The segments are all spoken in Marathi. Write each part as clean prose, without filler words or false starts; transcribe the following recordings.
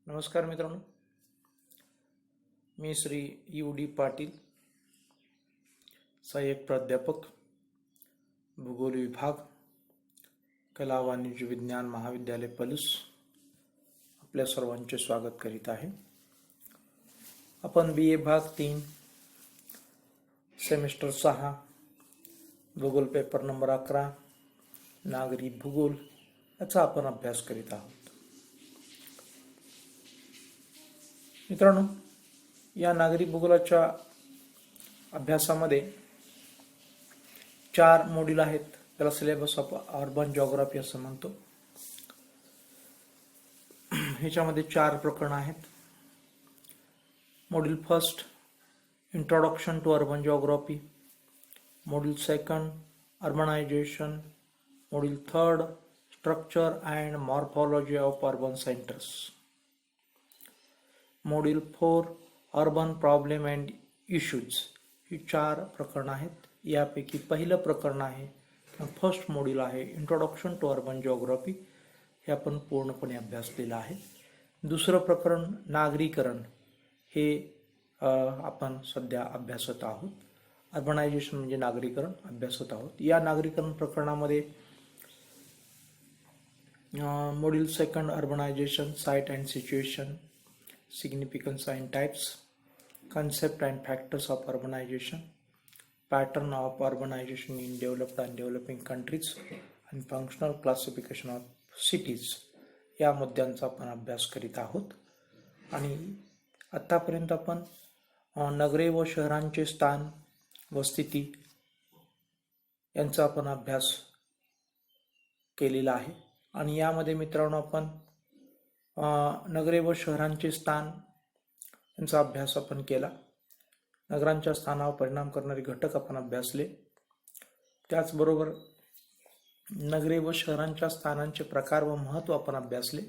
नमस्कार मित्रांनो, मी श्री U.D. पाटील, सहाय्यक प्राध्यापक, भूगोल विभाग, कला वाणिज्य विज्ञान महाविद्यालय पलूस, आपल्या सर्वांचे स्वागत करीत आहे. आपण BA भाग 3 सेमिस्टर 6 भूगोल पेपर नंबर 11 नागरी भूगोल याचा आपण अभ्यास करीत आहोत. मित्रांनो, या नागरी भूगोलाच्या अभ्यासामध्ये 4 मॉड्यूल आहेत. त्याला सिलेबस ऑफ अर्बन जिओग्राफी असं म्हणतो. ह्याच्यामध्ये 4 प्रकरण आहेत. Module first introduction to urban geography, module second urbanization, module third structure and morphology of urban centres, module 4 urban problem and issues. ही 4 प्रकरण आहेत. यापैकी पहिलं प्रकरण आहे, फर्स्ट मॉड्यूल आहे इंट्रोडक्शन टू अर्बन जिओग्राफी, हे आपण पूर्णपणे अभ्यासलेलं आहे. दुसरं प्रकरण नागरीकरण, हे आपण सध्या अभ्यासत आहोत. अर्बनायझेशन म्हणजे नागरीकरण अभ्यासत आहोत. या नागरीकरण प्रकरणामध्ये module second urbanisation, site and situation, significance and types, concept and factors of urbanization, pattern of urbanization in developed and developing countries, and functional classification of cities या मुद्द्यांचा आपण अभ्यास करीत आहोत. आणि आतापर्यंत आपण नगरे व शहरांचे स्थान व स्थिती यांचा आपण अभ्यास केलेला आहे. आणि यामध्ये मित्रांनो आपण नगरे व शहरांचे स्थान यांचा अभ्यास आपण केला. नगरांच्या स्थानावर परिणाम करणारे घटक आपण अभ्यासले. त्याचबरोबर नगरे व शहरांच्या स्थानांचे प्रकार व महत्त्व आपण अभ्यासले.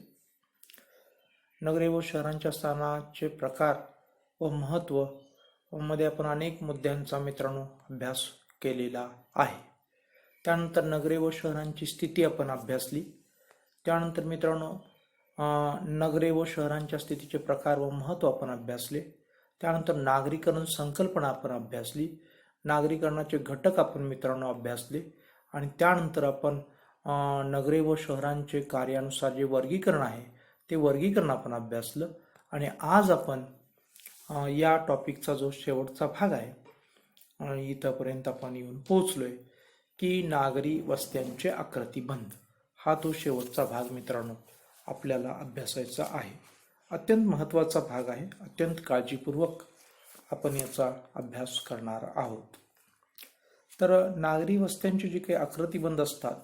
नगरे व शहरांच्या स्थानाचे प्रकार व महत्त्व मध्ये आपण अनेक मुद्द्यांचा मित्रांनो अभ्यास केलेला आहे. त्यानंतर नगरे व शहरांची स्थिती आपण अभ्यासली. त्यानंतर मित्रांनो नगरे व शहरांच्या स्थितीचे प्रकार व महत्त्व आपण अभ्यासले. त्यानंतर नागरीकरण संकल्पना आपण अभ्यासली. नागरीकरणाचे घटक आपण मित्रांनो अभ्यासले. आणि त्यानंतर आपण नगरे व शहरांचे कार्यानुसार जे वर्गीकरण आहे ते वर्गीकरण आपण अभ्यासलं. आणि आज आपण या टॉपिकचा जो शेवटचा भाग आहे, इथपर्यंत आपण येऊन पोहोचलोय की नागरी वस्त्यांचे आकृतिबंध, हा तो शेवटचा भाग मित्रांनो आपल्याला अभ्यासायचा आहे. अत्यंत महत्त्वाचा भाग आहे. अत्यंत काळजीपूर्वक आपण याचा अभ्यास करणार आहोत. तर नागरी वस्त्यांचे जे काही आकृतिबंध असतात,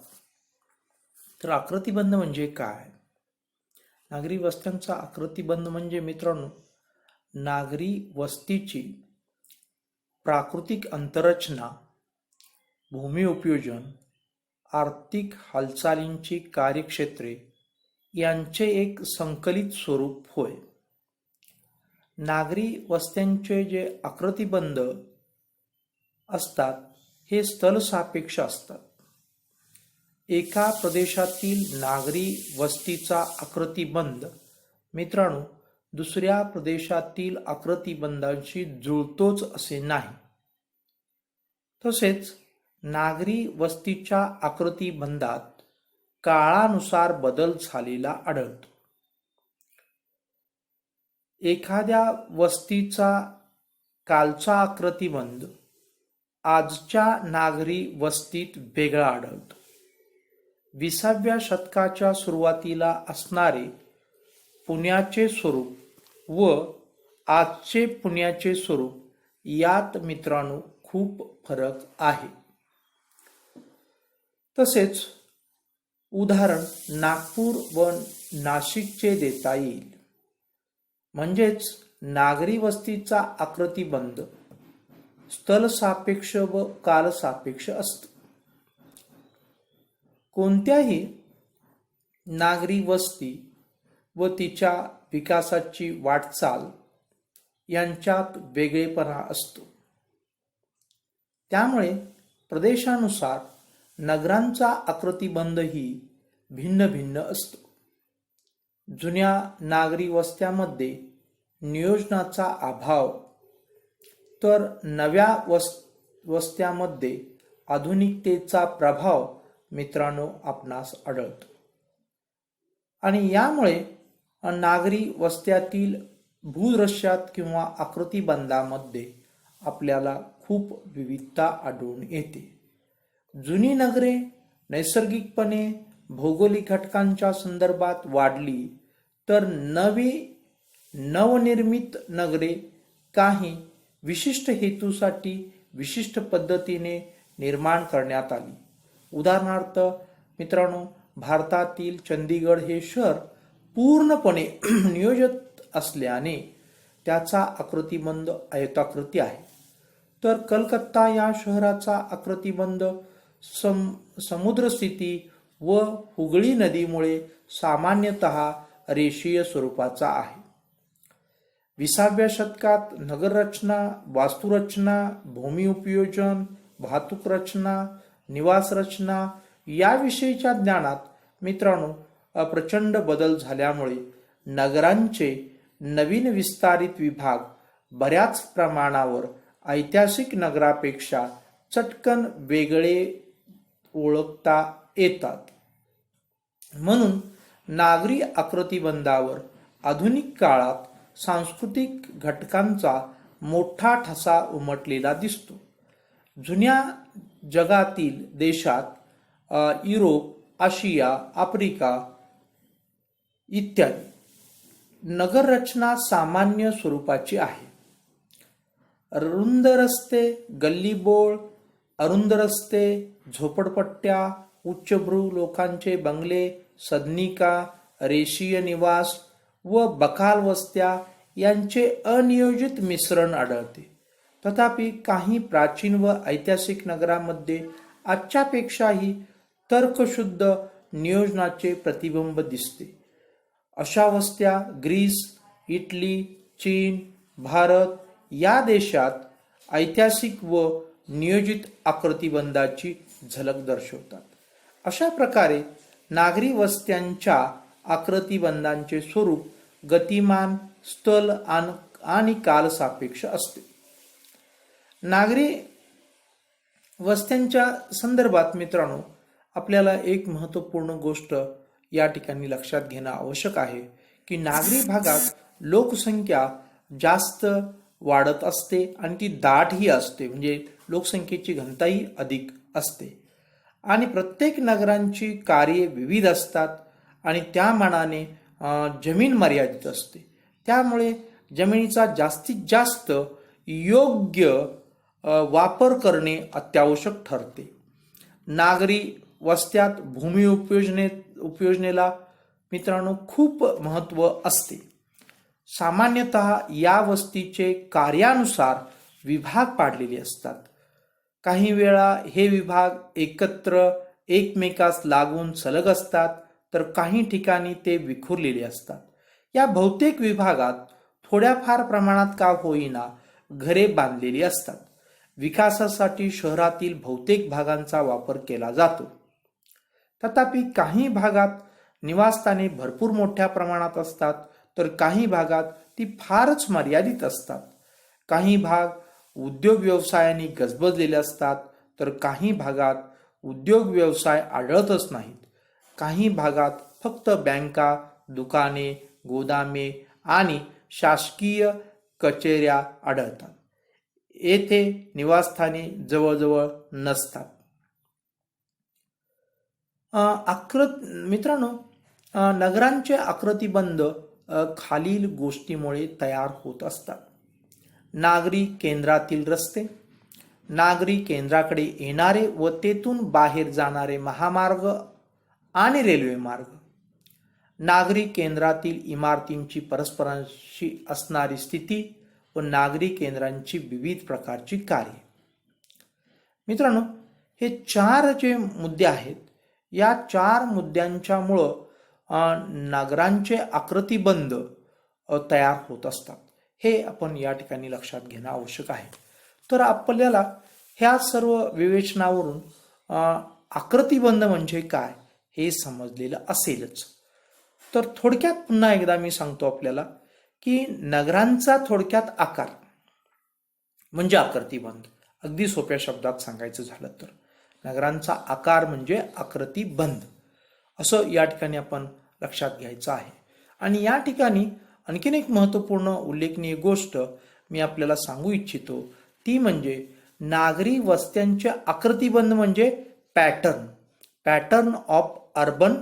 तर आकृतिबंध म्हणजे काय? नागरी वस्त्यांचा आकृतिबंध म्हणजे मित्रांनो नागरी वस्तीची प्राकृतिक अंतररचना, भूमी उपयोजन, आर्थिक हालचालींची कार्यक्षेत्रे यांचे एक संकलित स्वरूप होय. नागरी वस्त्यांचे जे आकृतिबंध असतात हे स्थलसापेक्ष असतात. एका प्रदेशातील नागरी वस्तीचा आकृतिबंध मित्रांनो दुसऱ्या प्रदेशातील आकृतिबंधांशी जुळतोच असे नाही. तसेच नागरी वस्तीच्या आकृतिबंधात काळानुसार बदल झालेला आढळतो. एखाद्या वस्तीचा कालचा आकृतिबंध आजच्या नागरी वस्तीत वेगळा आढळतो. 20व्या शतकाच्या सुरुवातीला असणारे पुण्याचे स्वरूप व आजचे पुण्याचे स्वरूप यात मित्रांनो खूप फरक आहे. तसेच उदाहरण नागपूर व नाशिकचे देता येईल. म्हणजेच नागरी वस्तीचा आकृतिबंध स्थलसापेक्ष व कालसापेक्ष असतो. कोणत्याही नागरी वस्ती व तिच्या विकासाची वाटचाल यांच्यात वेगळेपणा असतो. त्यामुळे प्रदेशानुसार नगरांचा आकृतिबंधही भिन्न भिन्न असतो. जुन्या नागरी वस्त्यामध्ये नियोजनाचा अभाव, तर नव्या वस्त्यामध्ये आधुनिकतेचा प्रभाव मित्रांनो आपणास आढळतो. आणि यामुळे नागरी वस्त्यातील भूदृश्यात किंवा आकृतिबंधामध्ये आपल्याला खूप विविधता आढळून येते. जुनी नगरे नैसर्गिकपणे भौगोलिक घटकांच्या संदर्भात वाढली, तर नवनिर्मित नगरे काही विशिष्ट हेतूसाठी विशिष्ट पद्धतीने निर्माण करण्यात आली. उदाहरणार्थ मित्रांनो, भारतातील चंदीगड हे शहर पूर्णपणे नियोजित असल्याने त्याचा आकृतिबंध आयताकृती आहे, तर कलकत्ता या शहराचा आकृतिबंध समुद्रस्थिती व हुगळी नदीमुळे सामान्यतः रेषीय स्वरूपाचा आहे. 20व्या शतकात नगररचना, वास्तुरचना, भूमी उपयोजन, वाहतूक रचना, निवास रचना याविषयीच्या ज्ञानात मित्रांनो प्रचंड बदल झाल्यामुळे नगरांचे नवीन विस्तारित विभाग बऱ्याच प्रमाणावर ऐतिहासिक नगरापेक्षा चटकन वेगळे ओळखता येतात. म्हणून नागरी आकृतिबंधावर आधुनिक काळात सांस्कृतिक घटकांचा मोठा ठसा उमटलेला दिसतो. जुन्या जगातील देशात युरोप, आशिया, आफ्रिका इत्यादी नगररचना सामान्य स्वरूपाची आहे. रुंद रस्ते, गल्लीबोळ, अरुंद रस्ते, झोपडपट्ट्या, उच्चभ्रू लोकांचे बंगले, सदनिका, रेषीय निवास व बखाल वस्त्या यांचे अनियोजित मिश्रण आढळते. तथापि काही प्राचीन व ऐतिहासिक नगरांमध्ये आजच्यापेक्षाही तर्कशुद्ध नियोजनाचे प्रतिबिंब दिसते. अशा वस्त्या ग्रीस, इटली, चीन, भारत या देशात ऐतिहासिक व नियोजित आकृतिबंधाची झलक दर्शवतात. अशा प्रकारे नागरी वस्त्यांच्या आकृतिबंधांचे स्वरूप गतिमान, स्थल आणि कालसापेक्ष असते. नागरी वस्त्यांच्या संदर्भात मित्रांनो आपल्याला एक महत्त्वपूर्ण गोष्ट या ठिकाणी लक्षात घेणं आवश्यक आहे की नागरी भागात लोकसंख्या जास्त वाढत असते आणि ती दाटही असते, म्हणजे लोकसंख्येची घनताही अधिक असते आणि प्रत्येक नगरांची कार्ये विविध असतात आणि त्या मानाने जमीन मर्यादित असते. त्यामुळे जमिनीचा जास्तीत जास्त योग्य वापर करणे अत्यावश्यक ठरते. नागरी वस्त्यात भूमी उपयोजनेला मित्रांनो खूप महत्त्व असते. सामान्यतः या वस्तीचे कार्यानुसार विभाग पाडलेले असतात. काही वेळा हे विभाग एकत्र एकमेकास लागून सलग असतात, तर काही ठिकाणी ते विखुरलेले असतात. या बहुतेक विभागात थोड्याफार प्रमाणात का होईना घरे बांधलेली असतात. विकासासाठी शहरातील बहुतेक भागांचा वापर केला जातो. तथापि काही भागात निवासस्थाने भरपूर मोठ्या प्रमाणात असतात, तर काही भागात ती फारच मर्यादित असतात. काही भाग उद्योग व्यवसायाने गजबजलेले असतात, तर काही भागात उद्योग व्यवसाय आढळतच नाहीत. काही भागात फक्त बँका, दुकाने, गोदामे आणि शासकीय कचेऱ्या आढळतात. येथे निवासस्थाने जवळजवळ नसतात. मित्रांनो नगरांचे आकृतिबंध खालील गोष्टीमुळे तयार होत असतात. नागरी केंद्रातील रस्ते, नागरी केंद्राकडे येणारे व तेथून बाहेर जाणारे महामार्ग आणि रेल्वे मार्ग, नागरी केंद्रातील इमारतींची परस्परांशी असणारी स्थिती व नागरी केंद्रांची विविध प्रकारची कार्ये. मित्रांनो हे 4 जे मुद्दे आहेत, या 4 मुद्द्यांच्यामुळं नगरांचे आकृतिबंध तयार होत असतात. हे आपण या ठिकाणी लक्षात घेणं आवश्यक आहे. तर आपल्याला ह्या सर्व विवेचनावरून आकृतिबंध म्हणजे काय हे समजलेलं असेलच. तर थोडक्यात पुन्हा एकदा मी सांगतो आपल्याला की नगरांचा थोडक्यात आकार म्हणजे आकृतिबंध. अगदी सोप्या शब्दात सांगायचं झालं तर नगरांचा आकार म्हणजे आकृतिबंध असं या ठिकाणी आपण लक्षात घ्यायचं आहे. आणि या ठिकाणी आणखीन एक महत्त्वपूर्ण उल्लेखनीय गोष्ट मी आपल्याला सांगू इच्छितो ती म्हणजे नागरी वस्त्यांचे आकृतिबंध म्हणजे पॅटर्न ऑफ अर्बन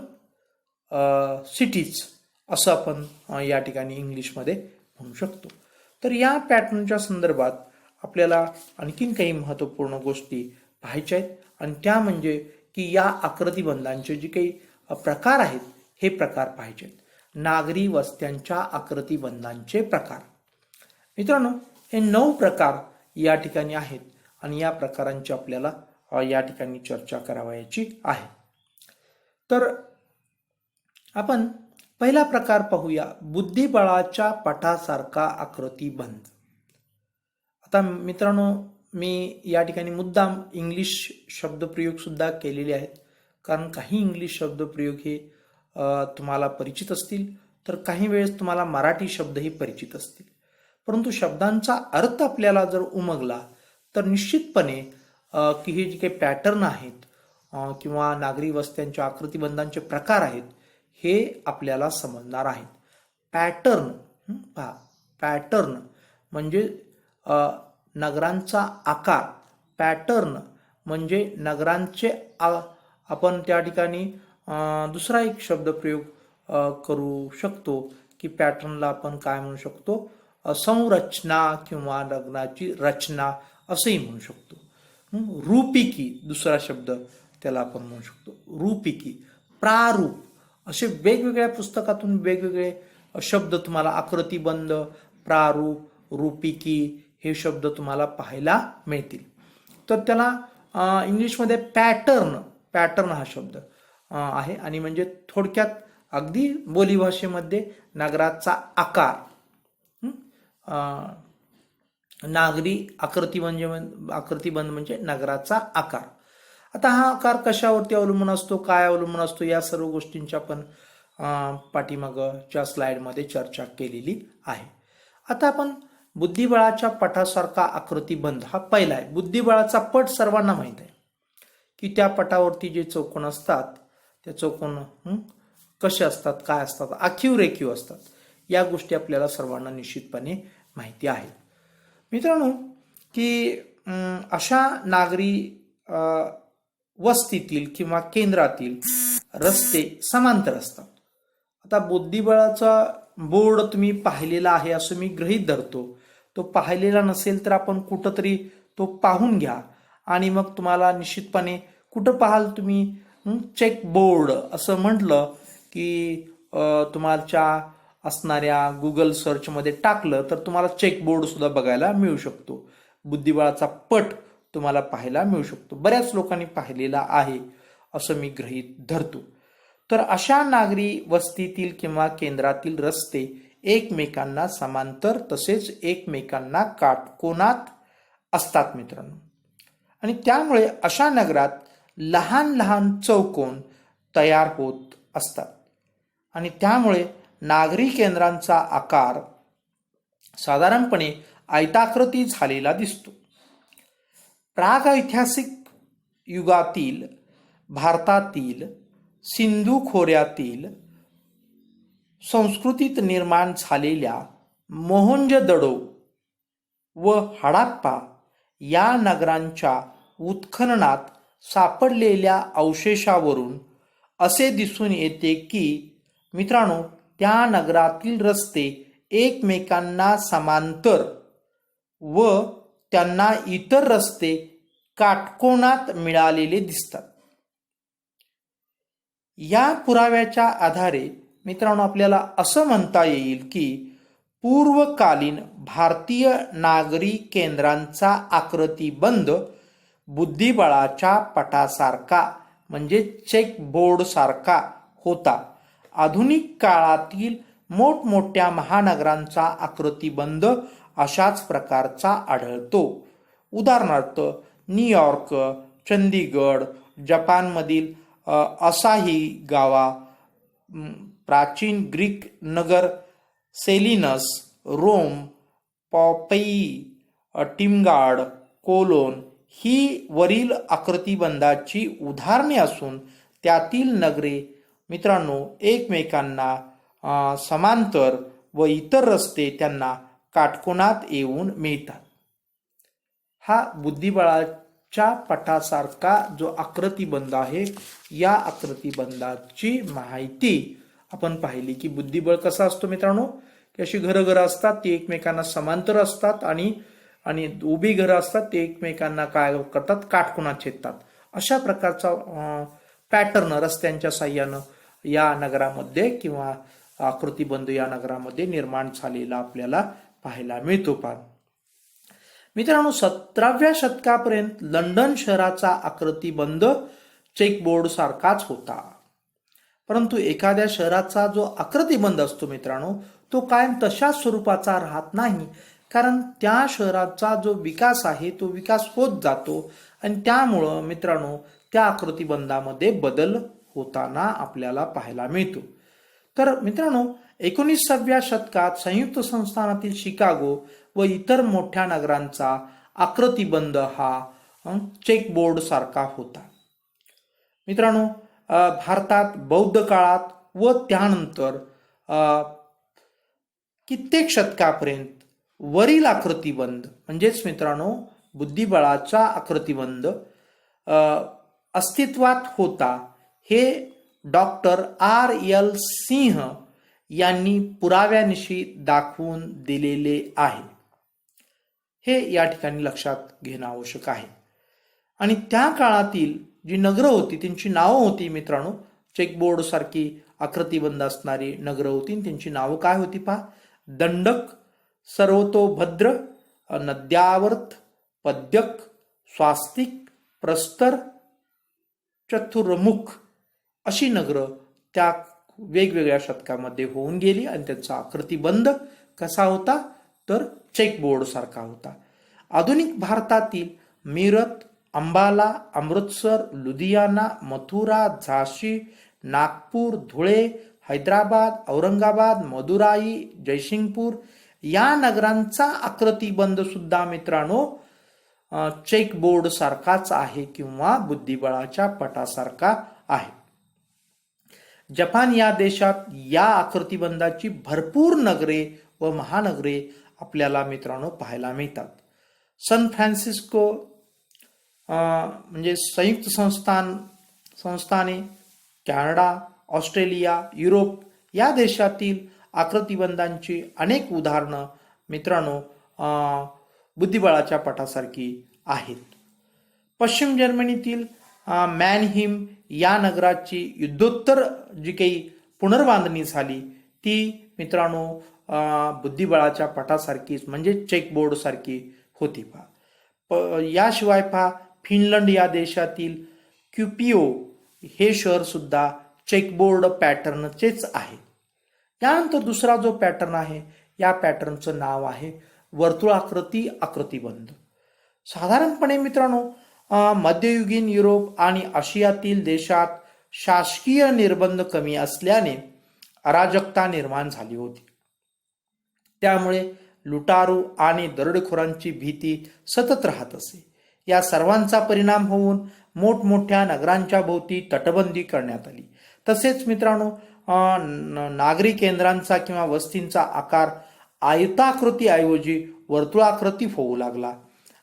सिटीज असं आपण या ठिकाणी इंग्लिशमध्ये म्हणू शकतो. तर या पॅटर्नच्या संदर्भात आपल्याला आणखीन काही महत्त्वपूर्ण गोष्टी पाहायच्या आहेत आणि त्या म्हणजे की या आकृतिबंधांचे जे काही प्रकार आहेत हे प्रकार पाहिजेत. नागरी वस्त्यांच्या आकृतिबंधांचे प्रकार मित्रांनो हे 9 प्रकार या ठिकाणी आहेत आणि या प्रकारांची आपल्याला या ठिकाणी चर्चा करावयाची आहे. तर आपण पहिला प्रकार पाहूया बुद्धिबळाच्या पटासारखा आकृतिबंध. आता मित्रांनो मी या ठिकाणी मुद्दाम इंग्लिश शब्दप्रयोग सुद्धा केलेले आहेत कारण काही इंग्लिश शब्दप्रयोग हे तुम्हाला परिचित असतील तर काही वेळेस तुम्हाला मराठी शब्दही परिचित असतील, परंतु शब्दांचा अर्थ आपल्याला जर उमगला तर निश्चितपणे की हे जे काही पॅटर्न आहेत किंवा नागरी वस्त्यांच्या आकृतिबंधांचे प्रकार आहेत हे आपल्याला समजणार आहेत. पॅटर्न म्हणजे नगरांचा आकार. पॅटर्न म्हणजे नगरांचे आपण त्या ठिकाणी दुसरा एक शब्दप्रयोग करू शकतो की पॅटर्नला आपण काय म्हणू शकतो, संरचना किंवा नगराची रचना असंही म्हणू शकतो. रूपिकी दुसरा शब्द त्याला आपण म्हणू शकतो, रूपिकी. प्रारूप असे वेगवेगळ्या पुस्तकातून वेगवेगळे शब्द तुम्हाला आकृतिबंध, प्रारूप, रूपिकी हे शब्द तुम्हाला पाहायला मिळतील. तर त्याला इंग्लिशमध्ये पॅटर्न हा शब्द आहे आणि म्हणजे थोडक्यात अगदी बोलीभाषेमध्ये नगराचा आकार. नागरी आकृतिबंध म्हणजे नगराचा आकार. आता हा आकार कशावरती अवलंबून असतो, काय अवलंबून असतो, या सर्व गोष्टींची आपण पाठीमागच्या स्लाइडमध्ये चर्चा केलेली आहे. आता आपण बुद्धिबळाच्या पटासारखा आकृतिबंध हा पहिला आहे. बुद्धिबळाचा पट सर्वांना माहीत आहे की त्या पटावरती जे चौकोन असतात त्या चौकोन कसे असतात, काय असतात, आखीव रेखीव असतात. या गोष्टी आपल्याला सर्वांना निश्चितपणे माहिती आहे. मित्रांनो की अशा नागरी वस्तीतील किंवा केंद्रातील रस्ते समांतर असतात. आता बुद्धिबळाचा बोर्ड तुम्ही पाहिलेला आहे असं मी गृहीत धरतो. तो पाहिलेला नसेल तर आपण कुठंतरी तो पाहून घ्या आणि मग तुम्हाला निश्चितपणे कुठं पाहाल तुम्ही चेक बोर्ड असं म्हटलं की तुम्हाला असणाऱ्या गुगल सर्चमध्ये टाकलं तर तुम्हाला चेक बोर्ड सुद्धा बघायला मिळू शकतो. बुद्धिबळाचा पट तुम्हाला पाहायला मिळू शकतो. बऱ्याच लोकांनी पाहिलेला आहे असं मी गृहीत धरतो. तर अशा नागरी वस्तीतील किंवा केंद्रातील रस्ते एकमेकांना समांतर तसेच एकमेकांना काटकोनात असतात मित्रांनो. आणि त्यामुळे अशा नगरात लहान लहान चौकोन तयार होत असतात आणि त्यामुळे नागरी केंद्रांचा आकार साधारणपणे आयताकृती झालेला दिसतो. प्रागैतिहासिक युगातील भारतातील सिंधू खोऱ्यातील संस्कृतीत निर्माण झालेल्या मोहंजोदडो व हडप्पा या नगरांच्या उत्खननात सापडलेल्या अवशेषावरून असे दिसून येते की मित्रांनो त्या नगरातील रस्ते एकमेकांना समांतर व त्यांना इतर रस्ते काटकोनात मिळालेले दिसतात. या पुराव्याच्या आधारे मित्रांनो आपल्याला असं म्हणता येईल की पूर्वकालीन भारतीय नागरी केंद्रांचा आकृतिबंध बुद्धिबळाच्या पटासारखा म्हणजे चेक बोर्ड सारखा होता. आधुनिक काळातील मोठमोठ्या महानगरांचा आकृतिबंध अशाच प्रकारचा आढळतो. उदाहरणार्थ न्यूयॉर्क, चंदीगड, जपानमधील असाही गावा, प्राचीन ग्रीक नगर सेलिनस, रोम, पॉपेई, टिमगाड, कोलोन ही वरील आकृतिबंधाची उदाहरणे असून त्यातील नगरे मित्रांनो एकमेकांना समांतर व इतर रस्ते त्यांना काटकोनात येऊन मिळतात. हा बुद्धिबळाच्या पटासारखा जो आकृतिबंध आहे, या आकृतिबंधाची माहिती आपण पाहिली की बुद्धिबळ कसा असतो मित्रांनो, की अशी घरं असतात, ती एकमेकांना समांतर असतात आणि उभी घरं असतात, ते एकमेकांना काय करतात, काटकोनात छेदतात. अशा प्रकारचा पॅटर्न रस्त्यांच्या साह्यानं या नगरामध्ये किंवा आकृतिबंध या नगरामध्ये निर्माण झालेला आपल्याला पाहायला मिळतो. मित्रांनो 17व्या शतकापर्यंत लंडन शहराचा आकृतिबंध चेकबोर्ड सारखाच होता. परंतु एखाद्या शहराचा जो आकृतिबंध असतो मित्रांनो, तो कायम तशाच स्वरूपाचा राहत नाही, कारण त्या शहराचा जो विकास आहे तो विकास होत जातो आणि त्यामुळं मित्रांनो त्या आकृतिबंधामध्ये बदल होताना आपल्याला पाहायला मिळतो. तर मित्रांनो 19व्या शतकात संयुक्त संस्थानातील शिकागो व इतर मोठ्या नगरांचा आकृतिबंध हा चेकबोर्ड सारखा होता. मित्रांनो भारतात बौद्ध काळात व त्यानंतर कित्येक शतकापर्यंत वरील आकृतिबंध म्हणजेच मित्रांनो बुद्धिबळाचा आकृतिबंध अस्तित्वात होता, हे डॉक्टर R.L. सिंह यांनी पुराव्यानिशी दाखवून दिलेले आहे. हे या ठिकाणी लक्षात घेणं आवश्यक आहे. आणि त्या काळातील जी नगरं होती त्यांची नावं होती मित्रांनो, चेकबोर्ड सारखी आकृतिबंध असणारी नगरं होती, त्यांची नावं काय होती पहा. दंडक, सर्वतोभद्र, नद्यावर्त, पद्यक, स्वास्तिक, प्रस्तर, चतुर्मुख अशी नगरं त्या वेगवेगळ्या शतकामध्ये होऊन गेली आणि त्यांचा आकृतिबंध कसा होता, तर चेकबोर्ड सारखा होता. आधुनिक भारतातील मीरत, अंबाला, अमृतसर, लुधियाना, मथुरा, झाशी, नागपूर, धुळे, हैदराबाद, औरंगाबाद, मदुराई, जयसिंगपूर या नगरांचा आकृतिबंध सुद्धा मित्रांनो चेकबोर्ड सारखाच आहे किंवा बुद्धिबळाच्या पटासारखा आहे. जपान या देशात या आकृतिबंधाची भरपूर नगरे व महानगरे आपल्याला मित्रांनो पाहायला मिळतात. सन फ्रान्सिस्को म्हणजे संयुक्त संस्थाने, कॅनडा, ऑस्ट्रेलिया, युरोप या देशातील आकृतिबंधांची अनेक उदाहरणं मित्रांनो बुद्धिबळाच्या पटासारखी आहेत. पश्चिम जर्मनीतील मॅनहिम या नगराची युद्धोत्तर जी काही पुनर्बांधणी झाली ती मित्रांनो बुद्धिबळाच्या पटासारखीच म्हणजे चेकबोर्ड सारखी होती. याशिवाय फिनलंड या देशातील क्युपिओ हे शहर सुद्धा चेकबोर्ड पॅटर्नचेच आहे. त्यानंतर दुसरा जो पॅटर्न आहे, या पॅटर्नचं नाव आहे वर्तुळाकृती आकृतिबंध. साधारणपणे मित्रांनो मध्ययुगीन युरोप आणि आशियातील देशात शासकीय निर्बंध कमी असल्याने अराजकता निर्माण झाली होती. त्यामुळे लुटारू आणि दरोडेखोरांची भीती सतत राहत असे. या सर्वांचा परिणाम होऊन मोठमोठ्या नगरांच्या भोवती तटबंदी करण्यात आली. तसेच मित्रांनो नागरी केंद्रांचा किंवा वस्तींचा आकार आयताकृती ऐवजी वर्तुळाकृती होऊ लागला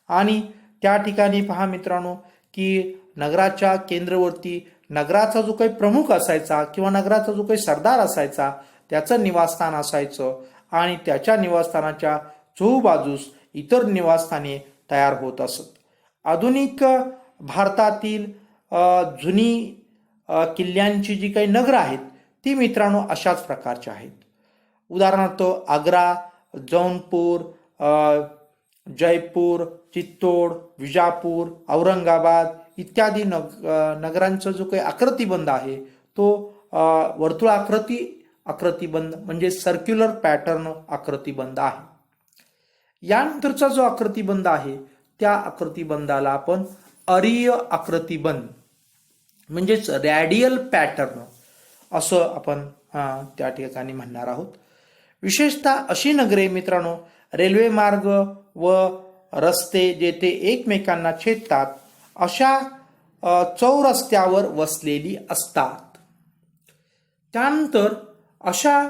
आणि त्या ठिकाणी पहा मित्रांनो की नगराच्या केंद्रवर्ती नगराचा जो काही प्रमुख असायचा किंवा नगराचा जो काही सरदार असायचा त्याचं निवासस्थान असायचं आणि त्याच्या निवासस्थानाच्या चोहूबाजूस इतर निवासस्थाने तयार होत असत. आधुनिक भारतातील जुनी किल्ल्यांची जी काही नगरं आहेत ती मित्रांनो अशाच प्रकारची आहेत. उदाहरणार्थ आग्रा, जौनपूर, जयपूर, चित्तोड, विजापूर, औरंगाबाद इत्यादी नगरांचा जो काही आकृतिबंध आहे तो आकृतिबंध म्हणजे सर्क्युलर पॅटर्न आकृतिबंध आहे. यानंतरचा जो आकृतिबंध आहे त्या आकृतिबंधाला आपण अरीय आकृतिबंध म्हणजेच रॅडियल पॅटर्न असं आपण त्या ठिकाणी म्हणणार आहोत. विशेषतः अशी नगरे मित्रांनो रेल्वे मार्ग व रस्ते जेथे एकमेकांना छेदतात अशा चौरस्त्यावर वसलेली असतात. त्यानंतर अशा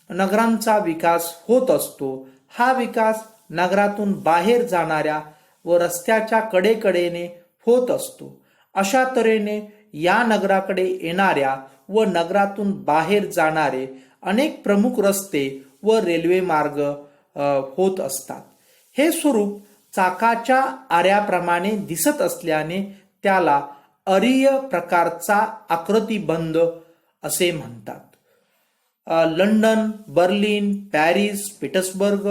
नगरांचा विकास होत असतो. हा विकास नगरातून बाहेर जाणाऱ्या व रस्त्याच्या कडेकडेने होत असतो. अशा तऱ्हेने या नगराकडे येणाऱ्या व नगरातून बाहेर जाणारे अनेक प्रमुख रस्ते व रेल्वे मार्ग होत असतात. हे स्वरूप चाकाच्या आऱ्याप्रमाणे दिसत असल्याने त्याला अरीय प्रकारचा आकृतिबंध असे म्हणतात. लंडन, बर्लिन, पॅरिस, पीटर्सबर्ग,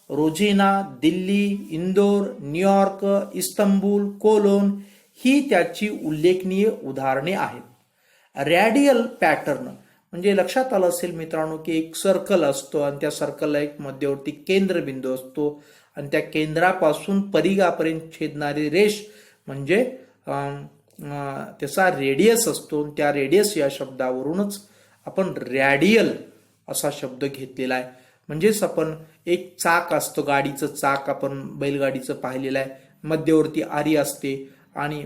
रोझेना, Delhi, Indore, New York, Istanbul, Cologne ही त्याची उल्लेखनीय उदाहरणे आहेत. रॅडियल पॅटर्न म्हणजे लक्षात आलं असेल मित्रांनो की एक सर्कल असतो आणि त्या सर्कलला एक मध्यवर्ती केंद्रबिंदू असतो आणि त्या केंद्रापासून परिघापर्यंत छेदणारी रेष म्हणजे त्याचा रेडियस असतो. त्या रेडियस या शब्दावरूनच आपण रॅडियल असा शब्द घेतलेला आहे. म्हणजेच आपण एक चाक असतो, गाडीचं चाक आपण बैलगाडीचं पाहिलेलं आहे. मध्यवर्ती आरी असते आणि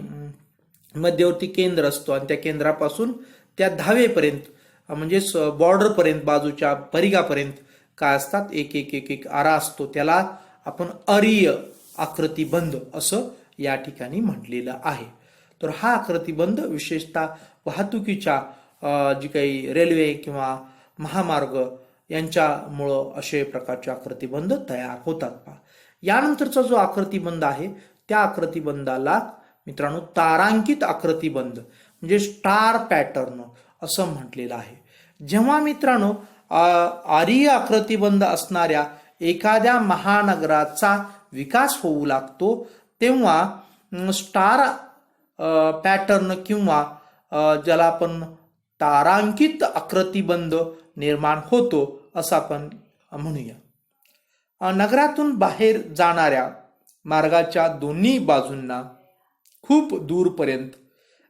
मध्यवर्ती केंद्र असतो आणि त्या केंद्रापासून त्या धावेपर्यंत म्हणजेच बॉर्डरपर्यंत बाजूच्या परिघापर्यंत काय असतात एक एक एक एक आरा असतो. त्याला आपण अरीय आकृतिबंध असं या ठिकाणी म्हटलेलं आहे. तर हा आकृतिबंध विशेषतः वाहतुकीच्या जी काही रेल्वे किंवा महामार्ग यांच्यामुळं असे प्रकारचे आकृतिबंध तयार होतात. यानंतरचा जो आकृतिबंध आहे त्या आकृतिबंधाला मित्रांनो तारांकित आकृतिबंध म्हणजे स्टार पॅटर्न असं म्हटलेलं आहे. जेव्हा मित्रांनो आरीय आकृतिबंध असणाऱ्या एखाद्या महानगराचा विकास होऊ लागतो तेव्हा स्टार पॅटर्न किंवा ज्याला आपण तारांकित आकृतिबंध निर्माण होतो असं आपण म्हणूया. नगरातून बाहेर जाणाऱ्या मार्गाच्या दोन्ही बाजूंना खूप दूरपर्यंत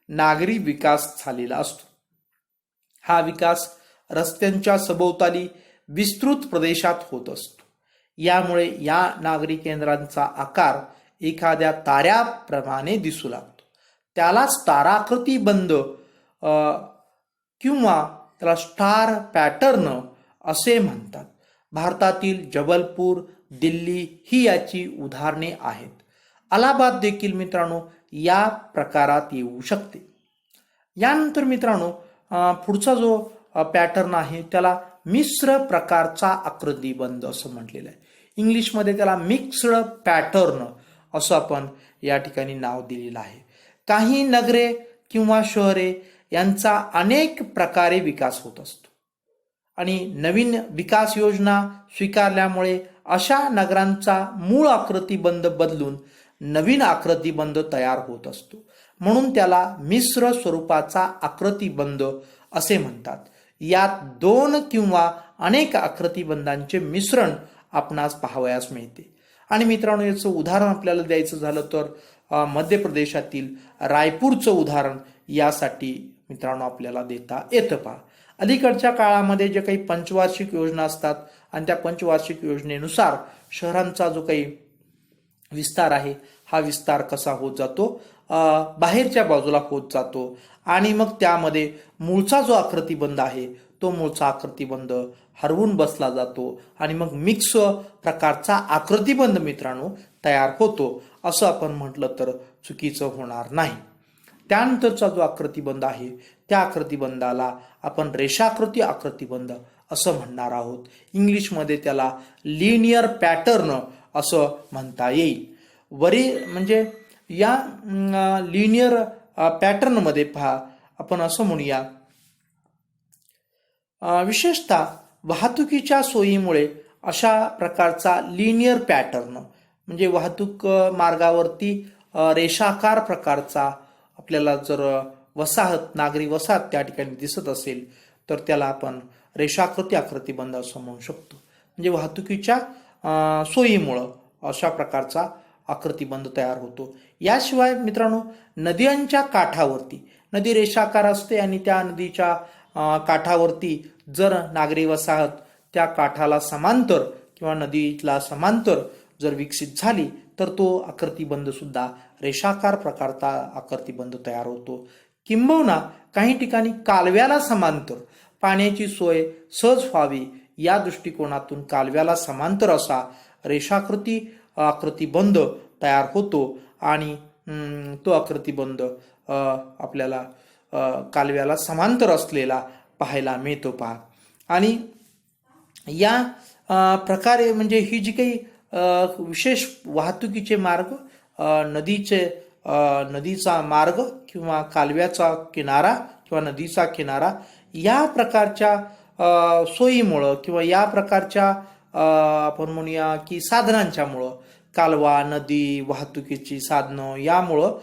नागरी विकास झालेला असतो. हा विकास रस्त्यांच्या सभोवताली विस्तृत प्रदेशात होत असतो. यामुळे या नागरी केंद्रांचा आकार एखाद्या ताऱ्याप्रमाणे दिसू लागतो. त्यालाच ताराकृतिबंध किंवा त्याला स्टार पॅटर्न असे म्हणतात. भारतातील जबलपूर, दिल्ली ही याची उदाहरणे आहेत. अलाहाबाद देखील मित्रांनो या प्रकारात येऊ शकते. यानंतर मित्रांनो पुढचा जो पॅटर्न आहे त्याला मिश्र प्रकारचा आकृतिबंध असं म्हटलेलं आहे. इंग्लिशमध्ये त्याला मिक्स्ड पॅटर्न असं आपण या ठिकाणी नाव दिलेलं आहे. काही नगरे किंवा शहरे यांचा अनेक प्रकारे विकास होत असतो आणि नवीन विकास योजना स्वीकारल्यामुळे अशा नगरांचा मूळ आकृतिबंध बदलून नवीन आकृतिबंध तयार होत असतो. म्हणून त्याला मिश्र स्वरूपाचा आकृतिबंध असे म्हणतात. यात दोन किंवा अनेक आकृतिबंधांचे मिश्रण आपणास पाहावयास मिळते. आणि मित्रांनो याचं उदाहरण आपल्याला द्यायचं झालं तर मध्य प्रदेशातील रायपूरचं उदाहरण यासाठी मित्रांनो आपल्याला देता येतं. पहा, अलीकडच्या काळामध्ये जे काही पंचवार्षिक योजना असतात आणि त्या पंचवार्षिक योजनेनुसार शहरांचा जो काही विस्तार आहे हा विस्तार कसा होत जातो, बाहेरच्या बाजूला होत जातो आणि मग त्यामध्ये मूळचा जो आकृतिबंध आहे तो मूळचा आकृतिबंध हरवून बसला जातो आणि मग मिक्स प्रकारचा आकृतिबंध मित्रांनो तयार होतो असं आपण म्हटलं तर चुकीचं होणार नाही. त्यानंतरचा जो आकृतिबंध आहे त्या आकृतिबंधाला आपण रेषाकृती आकृतिबंध असं म्हणणार आहोत. इंग्लिशमध्ये त्याला लिनियर पॅटर्न असं म्हणता येईल. म्हणजे या लिनियर पॅटर्नमध्ये पहा आपण असं म्हणूया विशेषतः वाहतुकीच्या सोयीमुळे अशा प्रकारचा लिनियर पॅटर्न म्हणजे वाहतूक मार्गावरती रेषाकार प्रकारचा आपल्याला जर वसाहत नागरी वसाहत त्या ठिकाणी दिसत असेल तर त्याला आपण रेषाकृती आकृतिबंध असं म्हणू शकतो. म्हणजे वाहतुकीच्या सोयीमुळं अशा प्रकारचा आकृतिबंध तयार होतो. याशिवाय मित्रांनो नद्यांच्या काठावरती नदी रेषाकार असते आणि त्या नदीच्या काठावरती जर नागरी वसाहत त्या काठाला समांतर किंवा नदीला समांतर जर विकसित झाली तर तो आकृतिबंध सुद्धा रेषाकार प्रकारचा आकृतिबंध तयार होतो. किंबहुना काही ठिकाणी कालव्याला समांतर पाण्याची सोय सहज व्हावी या दृष्टिकोनातून कालव्याला समांतर असा रेषाकृती आकृतिबंध तयार होतो आणि तो आकृतिबंध आपल्याला कालव्याला समांतर असलेला पाहायला मिळतो पहा. आणि या प्रकारे म्हणजे ही जी काही विशेष वाहतुकीचे मार्ग नदीचा मार्ग किंवा कालव्याचा किनारा किंवा नदीचा किनारा या प्रकारच्या सोयीमुळं किंवा या प्रकारच्या आपण म्हणूया की साधनांच्यामुळं कालवा नदी वाहतुकीची साधनं यामुळं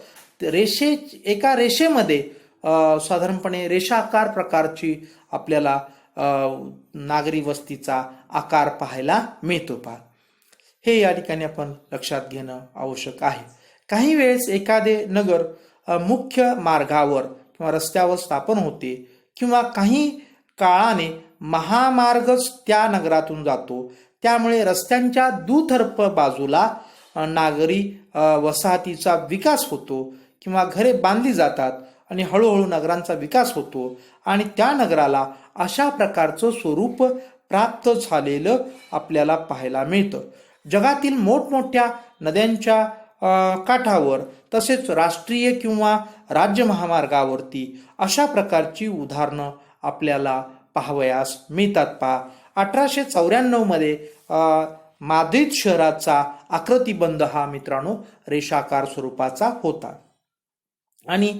एका रेषेमध्ये साधारणपणे रेषाकार प्रकारची आपल्याला नागरी वस्तीचा आकार पाहायला मिळतो पहा. हे या ठिकाणी आपण लक्षात घेणं आवश्यक आहे. काही वेळेस एखादे नगर मुख्य मार्गावर किंवा रस्त्यावर स्थापन होते किंवा काही काळाने महामार्गच त्या नगरातून जातो. त्यामुळे रस्त्यांच्या दुतर्फ बाजूला नागरी वसाहतीचा विकास होतो किंवा घरे बांधली जातात आणि हळूहळू नगरांचा विकास होतो आणि त्या नगराला अशा प्रकारचं स्वरूप प्राप्त झालेलं आपल्याला पाहायला मिळतं. जगातील मोठमोठ्या नद्यांच्या काठावर तसेच राष्ट्रीय किंवा राज्य महामार्गावरती अशा प्रकारची उदाहरणं आपल्याला पाहावयास मिळतात पहा. 1894 मध्ये माद्रिद शहराचा आकृतिबंध हा मित्रांनो रेषाकार स्वरूपाचा होता आणि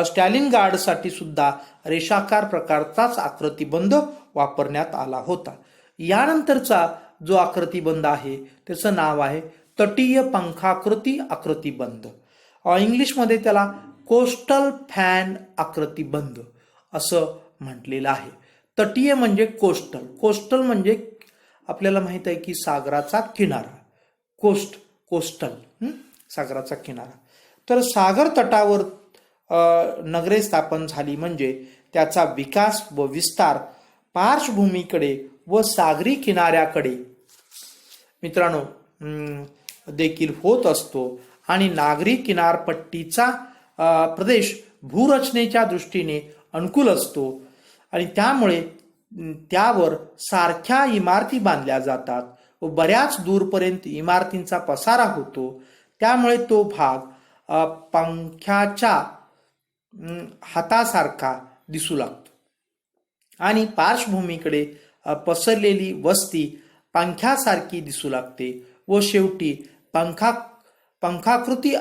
स्टॅलिनग्राडसाठी सुद्धा रेषाकार प्रकारचाच आकृतिबंध वापरण्यात आला होता. यानंतरचा जो आकृतिबंध आहे त्याचं नाव आहे तटीय पंखाकृती आकृतिबंध. इंग्लिशमध्ये त्याला कोस्टल फॅन आकृतिबंध असं म्हटलेलं आहे. तटीय म्हणजे कोस्टल म्हणजे आपल्याला माहित आहे की सागराचा किनारा, कोस्टल सागराचा किनारा. तर सागर तटावर नगरे स्थापन झाली म्हणजे त्याचा विकास व विस्तार पार्श्वभूमीकडे व सागरी किनाऱ्याकडे मित्रांनो देखील होत असतो आणि नागरी किनारपट्टीचा प्रदेश भूरचनेच्या दृष्टीने अनुकूल असतो आणि त्यामुळे त्यावर सारख्या इमारती बांधल्या जातात व बऱ्याच दूरपर्यंत इमारतींचा पसारा होतो. त्यामुळे तो भाग पंख्याच्या हातासारखा दिसू लागतो आणि पार्श्वभूमीकडे पसरलेली वस्ती पंख्यासारखी दिसू लागते व शेवटी पंखाकृती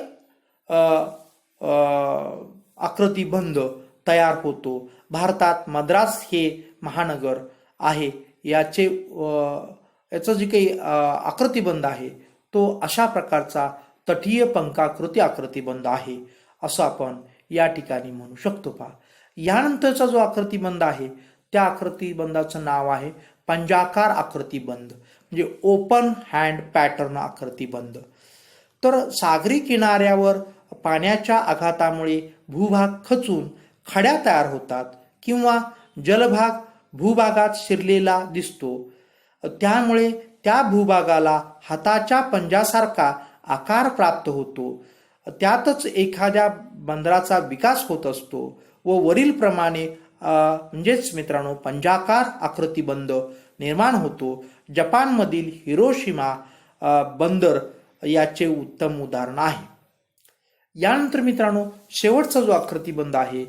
आकृतिबंध तयार होतो. भारतात मद्रास हे महानगर आहे याचं जे काही आकृतिबंध आहे तो अशा प्रकारचा तटीय पंखाकृती आकृतिबंध आहे असं आपण या ठिकाणी म्हणू शकतो पहा. यानंतरचा जो आकृतिबंध आहे त्या आकृतिबंधाचं नाव आहे पंजाकार आकृतिबंध म्हणजे ओपन हँड पॅटर्न आकृतिबंध. तर सागरी किनाऱ्यावर पाण्याच्या आघातामुळे भूभाग खचून खड्या तयार होतात किंवा जलभाग भूभागात शिरलेला दिसतो. त्यामुळे त्या भूभागाला हाताच्या पंजासारखा आकार प्राप्त होतो. त्यातच एखाद्या बंदराचा विकास होत असतो व वरील प्रमाणे म्हणजेच मित्रांनो पंजाकार आकृतिबंध निर्माण होतो. जपानमधील हिरोशिमा बंदर याचे उत्तम उदाहरण आहे. यानंतर मित्रांनो शेवटचा जो आकृतिबंध आहे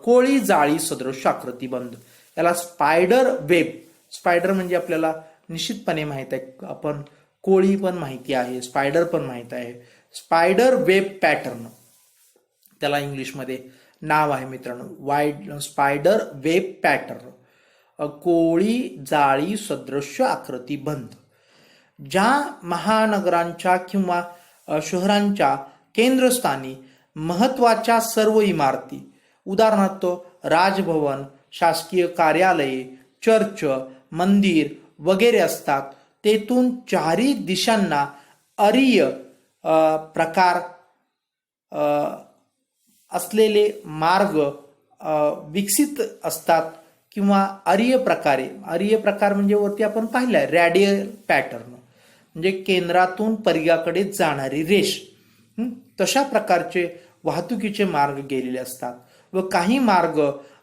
कोळी जाळी सदृश आकृतिबंध, याला स्पायडर वेब. स्पायडर म्हणजे आपल्याला निश्चितपणे माहित आहे, आपण कोळी पण माहिती आहे, स्पायडर पण माहित आहे. स्पायडर वेब पॅटर्न त्याला इंग्लिशमध्ये नाव आहे मित्रांनो, स्पायडर वेब पॅटर्न, कोळी जाळी सदृश आकृतिबंध. ज्या महानगरांच्या किंवा शहरांच्या केंद्रस्थानी महत्वाच्या सर्व इमारती उदाहरणार्थ राजभवन, शासकीय कार्यालये, चर्च, मंदिर वगैरे असतात, तेथून चारी दिशांना अरीय प्रकार असलेले मार्ग विकसित असतात किंवा अरीय प्रकार म्हणजे वरती आपण पाहिलंय रॅडियल पॅटर्न म्हणजे केंद्रातून परिघाकडे जाणारी रेष, तशा प्रकारचे वाहतुकीचे मार्ग गेलेले असतात व काही मार्ग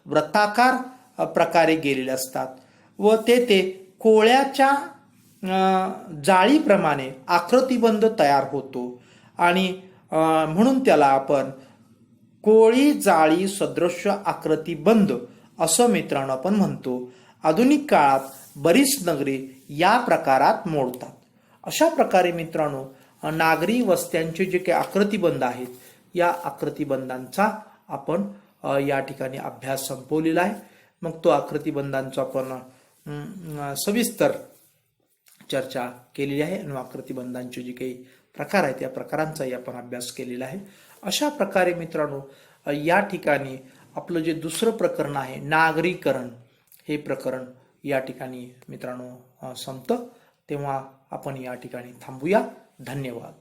वृत्ताकार प्रकारे गेलेले असतात व ते कोळ्याच्या जाळीप्रमाणे आकृतिबंध तयार होतो आणि म्हणून त्याला आपण कोळी जाळी सदृश्य आकृतिबंध असं मित्रांनो आपण म्हणतो. आधुनिक काळात बरीच नगरे या प्रकारात मोडतात. अशा प्रकारे मित्रांनो नागरी वस्त्यांचे जे काही आकृतिबंध आहेत या आकृतिबंधांचा आपण या ठिकाणी अभ्यास संपवलेला आहे. मग तो आकृतिबंधांचा आपण सविस्तर चर्चा केलेली आहे आणि आकृतिबंधांचे जे काही प्रकार आहेत त्या प्रकारांचाही आपण अभ्यास केलेला आहे. अशा प्रकारे मित्रांनो या ठिकाणी आपलं जे दुसरं प्रकरण आहे नागरीकरण, हे प्रकरण या ठिकाणी मित्रांनो संपतं. तेव्हा आपण या ठिकाणी थांबूया. धन्यवाद.